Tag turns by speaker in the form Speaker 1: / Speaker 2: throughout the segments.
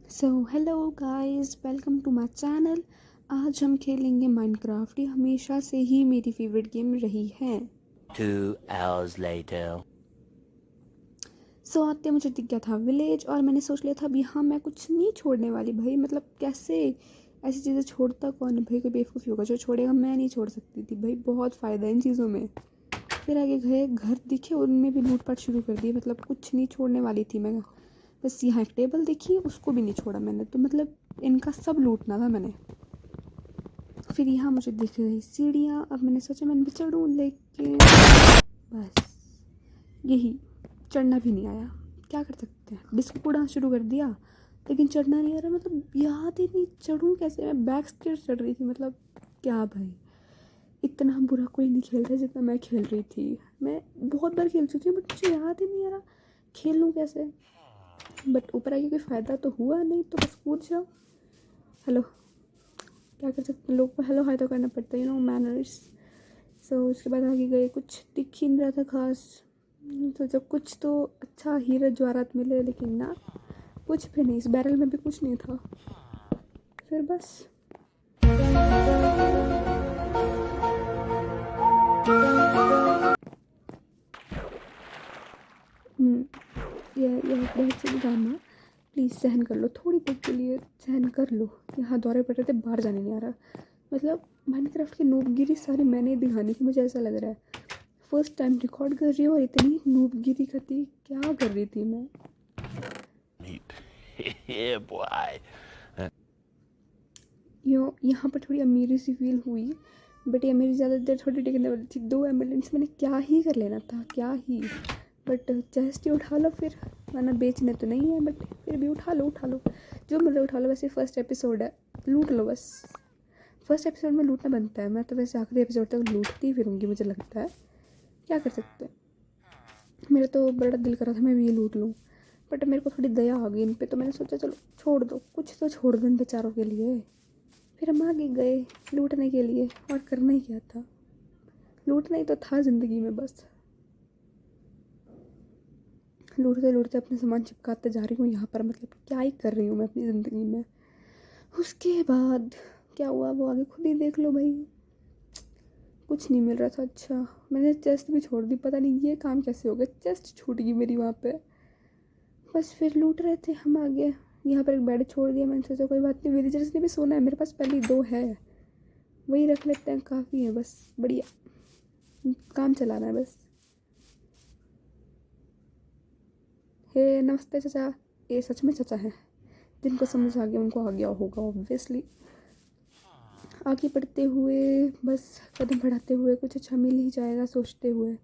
Speaker 1: So hello guys, welcome to my channel. आज हम खेलेंगे माइनक्राफ्ट। ये हमेशा से ही मेरी फेवरेट गेम रही है।
Speaker 2: 2 hours later.
Speaker 1: सो आते मुझे दिख गया था विलेज और मैंने सोच लिया था अभी हाँ मैं कुछ नहीं छोड़ने वाली भाई। मतलब कैसे ऐसी चीज़ें छोड़ता कौन है भाई? कोई बेवकूफ़ी होगा जो छोड़ेगा, मैं नहीं छोड़ सकती थी भाई। बहुत फ़ायदा है इन चीज़ों में। फिर आगे गए, घर दिखे, उनमें भी लूटपाट शुरू कर दी। मतलब कुछ नहीं छोड़ने वाली थी मैं। बस यहाँ एक टेबल देखी, उसको भी नहीं छोड़ा मैंने। तो मतलब इनका सब लूटना था मैंने। फिर यहाँ मुझे दिख गई सीढ़ियाँ। अब मैंने सोचा मैं भी चढ़ूँ, लेकिन बस यही चढ़ना भी नहीं आया। क्या कर सकते हैं, बिस्कुट उड़ाना शुरू कर दिया लेकिन चढ़ना नहीं आ रहा। मतलब याद ही नहीं चढ़ूँ कैसे। मैं बैक स्टेयर चढ़ रही थी। मतलब क्या भाई, इतना बुरा कोई नहीं खेल रहा जितना मैं खेल रही थी। मैं बहुत बार खेल चुकी हूँ बट मुझे याद ही नहीं आ रहा खेलूँ कैसे। बट ऊपर आके कोई फ़ायदा तो हुआ नहीं, तो बस कूद जाओ। हेलो, क्या कर सकते हैं, लोग को हेलो हाय तो करना पड़ता है, मैनर्स। सो उसके बाद आगे गए, कुछ दिख ही नहीं रहा था खास। सोचा कुछ तो अच्छा हीरा जवाहरात मिले, लेकिन ना, कुछ भी नहीं। इस बैरल में भी कुछ नहीं था। फिर बस यह बहुत सी ड्रामा। प्लीज़ सहन कर लो, थोड़ी देर के लिए सहन कर लो। यहाँ दौरे पड़ रहे थे, बाहर जाने नहीं आ रहा। मतलब माइनक्राफ्ट की नूबगिरी सारी मैंने ही दिखानी थी, मुझे ऐसा लग रहा है। फर्स्ट टाइम रिकॉर्ड कर रही हूँ और इतनी नूबगिरी करती क्या कर रही थी मैं।
Speaker 2: Neat. Yeah, boy.
Speaker 1: यहाँ पर थोड़ी अमीरी सी फील हुई, बट ये अमीरी ज़्यादा देर थोड़ी टिकने वाली थी। 2 एम्बुलेंस मैंने क्या ही कर लेना था, क्या ही। बट चेस्ट ही उठा लो फिर, वरना बेचने तो नहीं है, बट फिर भी उठा लो उठा लो, जो मिल रहा उठा लो। वैसे फर्स्ट एपिसोड है, लूट लो बस। फर्स्ट एपिसोड में लूटना बनता है। मैं तो वैसे आखिरी एपिसोड तक लूटती फिरूँगी, मुझे लगता है। क्या कर सकते हैं। मेरा तो बड़ा दिल कर रहा था मैं भी ये लूट लूँ, बट मेरे को थोड़ी दया आ गई इन पे, तो मैंने सोचा चलो छोड़ दो, कुछ तो छोड़ दो इन बेचारों के लिए। फिर हम आगे गए लूटने के लिए, और करना ही क्या था, लूटना ही तो था ज़िंदगी में बस। लूटते लूटते अपने सामान चिपकाते जा रही हूँ यहाँ पर। मतलब क्या ही कर रही हूँ मैं अपनी ज़िंदगी में। उसके बाद क्या हुआ वो आगे खुद ही देख लो भाई। कुछ नहीं मिल रहा था। अच्छा, मैंने चेस्ट भी छोड़ दी, पता नहीं ये काम कैसे हो गया, चेस्ट छूट गई मेरी वहाँ पे। बस फिर लूट रहे थे हम आगे। यहाँ पर एक बेड छोड़ दिया, मैंने सोचा कोई बात नहीं, विलेजर्स ने भी सोना है, मेरे पास पहले 2 है, वही रख लेते हैं, काफ़ी है बस। बढ़िया काम चलाना है बस। हे नमस्ते चाचा। ये सच में चाचा हैं, जिनको समझ आ गया उनको आ गया होगा ऑब्वियसली। आगे बढ़ते हुए, बस कदम बढ़ाते हुए, कुछ अच्छा मिल ही जाएगा सोचते हुए।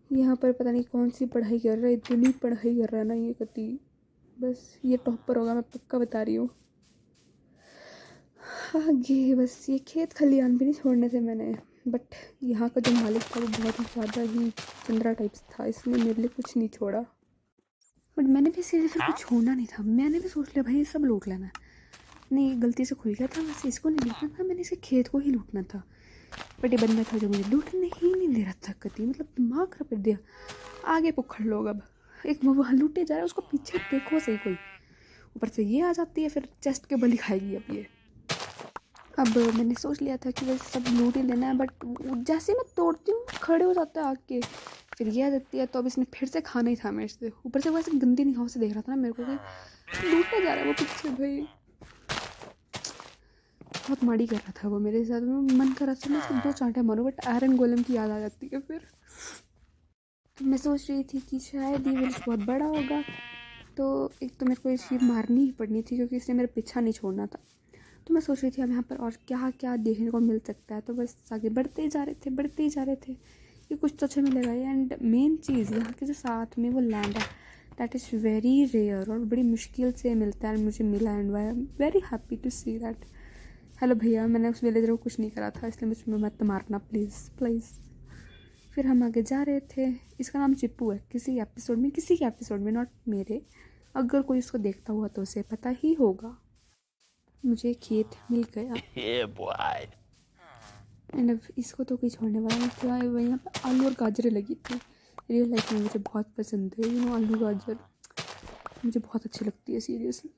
Speaker 1: यहाँ पर पता नहीं कौन सी पढ़ाई कर रहा है, इतनी पढ़ाई कर रहा है ना ये कति। बस ये टॉपर होगा, मैं पक्का बता रही हूँ। आगे बस ये खेत खलियान भी नहीं छोड़ने थे मैंने, बट यहाँ का जो मालिक था वो बहुत ही ज़्यादा ही चंद्रा टाइप्स था, इसने मेरे लिए कुछ नहीं छोड़ा। बट मैंने भी सीधे फिर कुछ छोड़ना नहीं था। मैंने भी सोच लिया भाई ये सब लूट लेना है। नहीं, गलती से खुल गया था, वैसे इसको नहीं लूटना था, मैंने इसे खेत को ही लूटना था। बट ये बंदा था जो मुझे लूटने ही नहीं दे रहा था कति। मतलब दिमाग खराब कर दिया। आगे पुखड़ लोग, अब एक वो वहाँ लूटे जा रहा है, उसको पीछे देखो सही कोई। ऊपर से ये आ जाती है, फिर चेस्ट के बल खाएगी अब ये। अब मैंने सोच लिया था कि बस सब लूट ही लेना है, बट जैसे मैं तोड़ती हूँ खड़े हो जाता है आके। फिर ये आ जाती है, तो अब इसने फिर से खाना ही था मेरे से। ऊपर से वैसे गंदी निगाहों से देख रहा था ना मेरे को कि लूटने जा रहा है वो पीछे भाई। बहुत माड़ी कर रहा था वो मेरे साथ। मन कर रहा था मैं उसको 2 चांटे मारूं, बट आयरन गोलम की याद आ जाती है। फिर मैं सोच रही थी कि शायद ये विलेज बहुत बड़ा होगा, तो एक तो मेरे को ये चीज़ मारनी ही पड़नी थी क्योंकि इसने मेरा पीछा नहीं छोड़ना था। तो मैं सोच रही थी अब यहाँ पर और क्या क्या देखने को मिल सकता है। तो बस आगे बढ़ते ही जा रहे थे, बढ़ते ही जा रहे थे कि कुछ तो अच्छा मिलेगा। एंड मेन चीज़ यहाँ के जो साथ में वो लैंड है, दैट इज़ वेरी रेयर और बड़ी मुश्किल से मिलता है। मुझे मिला and I am very happy to see that. Hello भैया, मैंने उस विलेजर को कुछ नहीं करा था, इसलिए मुझ में मत मारना प्लीज़ प्लीज़। फिर हम आगे जा रहे थे। इसका नाम चिप्पू है, किसी एपिसोड में, किसी के एपिसोड में, नॉट मेरे। अगर कोई इसको देखता हुआ तो उसे पता ही होगा। मुझे खेत मिल गया
Speaker 2: Yeah, boy.
Speaker 1: एंड अब इसको तो कोई छोड़ने वाला नहीं था। यहाँ पर आलू और गाजरें लगी थी। रियल लाइफ में मुझे बहुत पसंद है आलू गाजर, मुझे बहुत अच्छी लगती है सीरियसली।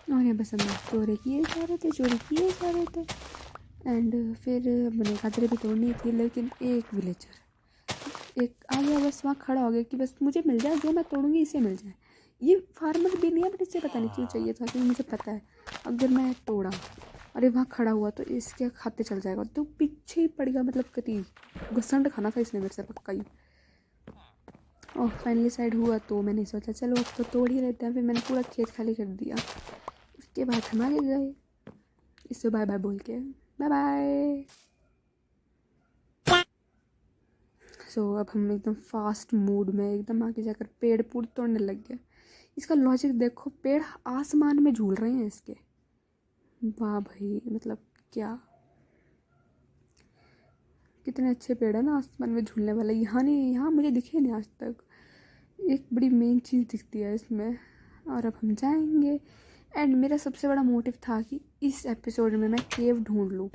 Speaker 1: और यहाँ बस हम चोरी किए जा रहे थे एंड फिर मैंने गाजरें भी तोड़नी थी, लेकिन एक विलेजर एक आ गया, बस वहाँ खड़ा हो गया कि बस मुझे मिल जाए, जो मैं तोड़ूंगी इसे मिल जाए। ये फार्मर भी नहीं है, बट इसे पता नहीं क्यों चाहिए था, क्योंकि मुझे पता है अगर मैं तोड़ा और ये वहाँ खड़ा हुआ तो इसके खाते चल जाएगा, तो पीछे ही पड़ गया, मतलब कति घुसंड खाना था इसने मेरे से पक्का ही। और फाइनली साइड हुआ तो मैंने सोचा चलो अब तो तोड़ ही लेते हैं, फिर मैंने पूरा खेत खाली कर दिया। उसके बाद हम आगे गए, इससे बाय बाय बोल के बाय बाय। सो अब हम एकदम फास्ट मूड में एकदम आगे जाकर पेड़ पूड़ तोड़ने लग गए। इसका लॉजिक देखो, पेड़ आसमान में झूल रहे हैं इसके, वाह भाई, मतलब क्या कितने अच्छे पेड़ है ना आसमान में झूलने वाले। यहाँ नहीं, यहाँ मुझे दिखे नहीं आज तक, एक बड़ी मेन चीज़ दिखती है इसमें। और अब हम जाएंगे एंड मेरा सबसे बड़ा मोटिव था कि इस एपिसोड में मैं केव ढूंढ लूँ,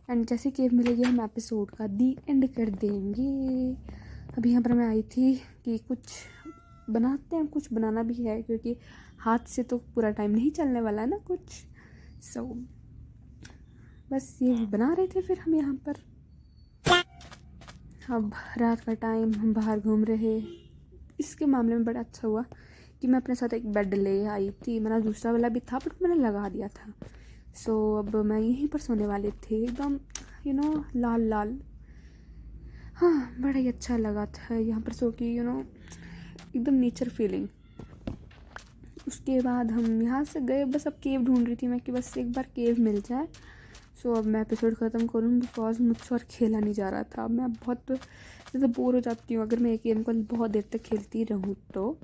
Speaker 1: एंड जैसे केव मिलेगी हम एपिसोड का दी एंड कर देंगे। अभी यहाँ पर मैं आई थी कि कुछ बनाते हैं, कुछ बनाना भी है क्योंकि हाथ से तो पूरा टाइम नहीं चलने वाला है ना कुछ। सो बस ये बना रहे थे फिर हम यहाँ पर। अब रात का टाइम, हम बाहर घूम रहे। इसके मामले में बड़ा अच्छा हुआ कि मैं अपने साथ एक बेड ले आई थी, मेरा दूसरा वाला भी था बट मैंने लगा दिया था। सो अब मैं यहीं पर सोने वाली थी, एकदम लाल लाल। हाँ, बड़ा ही अच्छा लगा था यहाँ पर सो के, एकदम नेचर फीलिंग। उसके बाद हम यहाँ से गए, बस अब केव ढूंढ रही थी मैं कि बस एक बार केव मिल जाए। सो अब मैं एपिसोड ख़त्म करूँ बिकॉज मुझसे और खेला नहीं जा रहा था। मैं बहुत ज़्यादा बोर हो जाती हूँ अगर मैं एक गेम को बहुत देर तक खेलती रहूँ तो।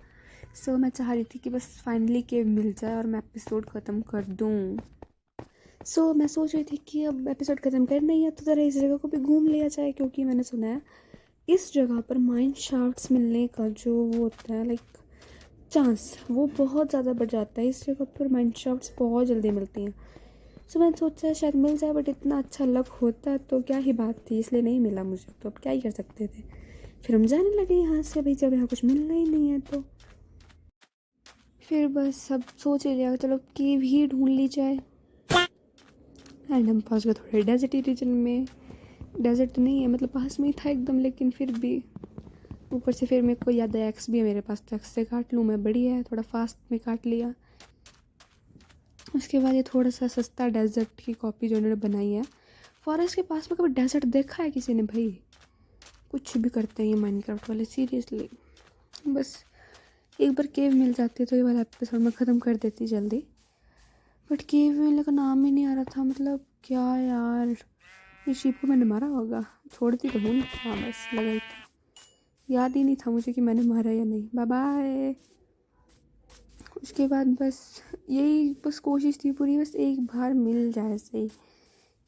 Speaker 1: सो मैं चाह रही थी कि बस फाइनली केव मिल जाए और मैं एपिसोड ख़त्म कर दूँ। सो मैं सोच रही थी कि अब एपिसोड ख़त्म करना ही है तो ज़रा इस जगह को भी घूम लिया जाए, क्योंकि मैंने सुना है इस जगह पर माइन शाफ्ट्स मिलने का जो वो होता है लाइक चांस, वो बहुत ज़्यादा बढ़ जाता है। इस जगह पर माइन शाफ्ट्स बहुत जल्दी मिलती हैं। सो मैंने सोचा शायद मिल जाए, बट इतना अच्छा लक होता तो क्या ही बात थी, इसलिए नहीं मिला मुझे, तो अब क्या ही कर सकते थे। फिर हम जाने लगे यहाँ से, भाई जब यहाँ कुछ मिलना ही नहीं है तो फिर बस सब सोच ही लिया चलो केव ही ढूंढ ली जाए। एंड हम पहुँच गए थोड़े डेजर्टी रीजन में। डेजर्ट नहीं है, मतलब पास में ही था एकदम, लेकिन फिर भी ऊपर से फिर मेरे को याद है एक्स भी है मेरे पास, तो एक्स से काट लूँ मैं, बढ़िया है, थोड़ा फास्ट में काट लिया। उसके बाद ये थोड़ा सा सस्ता डेजर्ट की कॉपी जो उन्होंने बनाई है। फॉरेस्ट के पास में कभी डेजर्ट देखा है किसी ने भाई? कुछ भी करते हैं ये माइनक्राफ्ट वाले, सीरियसली। बस एक बार केव मिल जाती तो ये वाला एपिसोड में ख़त्म कर देती जल्दी, बट केव मिलने का नाम ही नहीं आ रहा था। मतलब क्या यार, ये शीप को मैंने मारा होगा, छोड़ती तो हूँ। हाँ बस लगा ही था, याद ही नहीं था मुझे कि मैंने मारा या नहीं। Bye bye. उसके बाद बस यही बस कोशिश थी पूरी, बस एक बार मिल जाए सही,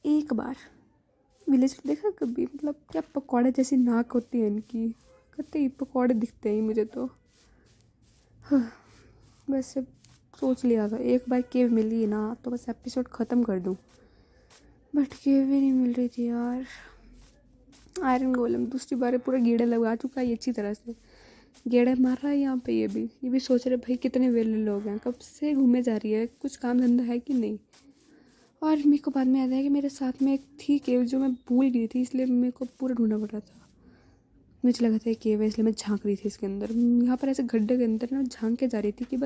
Speaker 1: एक बार। विलेज देखा कभी, मतलब क्या पकौड़े जैसी नाक होती है इनकी, कतई पकौड़े दिखते हैं मुझे तो। हाँ, बस अब सोच लिया था एक बार केव मिली ना तो बस एपिसोड ख़त्म कर दूँ, बट केव भी नहीं मिल रही थी यार। आयरन गोलम दूसरी बार पूरा गेड़े लगा चुका है ये अच्छी तरह से, गेड़े मार रहा है यहाँ पे। ये भी सोच रहे भाई कितने वेले लोग हैं, कब से घूमे जा रही है, कुछ काम धंधा है कि नहीं। और मेरे को बाद में याद है कि मेरे साथ में एक थी केव जो मैं भूल गई थी, इसलिए मेरे को पूरा ढूंढना पड़ रहा था। मुझे लगा था ये केव है इसलिए मैं झांक रही थी इसके अंदर, यहाँ पर ऐसे गड्ढे के अंदर ना झांक के जा रही थी कि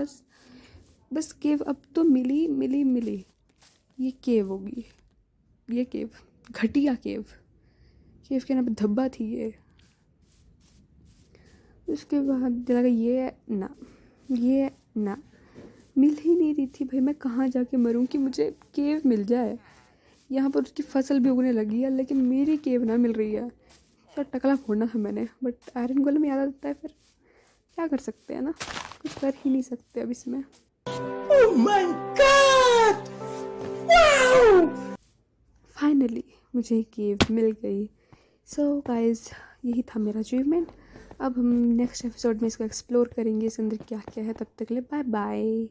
Speaker 1: बस केव अब तो मिली। ये केव होगी, ये केव, घटिया केव के नाम पे धब्बा थी ये। उसके बाद लगा ये ना मिल ही नहीं रही थी भाई, मैं कहाँ जाके मरूं कि मुझे केव मिल जाए। यहाँ पर उसकी फसल भी उगने लगी है लेकिन मेरी केव ना मिल रही है। तो टकला फोड़ना था मैंने, बट आयरन गोलम याद आता है, फिर क्या कर सकते हैं ना, कुछ कर ही नहीं सकते अब इसमें।
Speaker 2: Oh my God! Wow!
Speaker 1: Finally मुझे केव मिल गई। सो गाइज यही था मेरा अचीवमेंट। अब हम नेक्स्ट एपिसोड में इसको एक्सप्लोर करेंगे, इसके अंदर क्या क्या है। तब तक के लिए बाय बाय।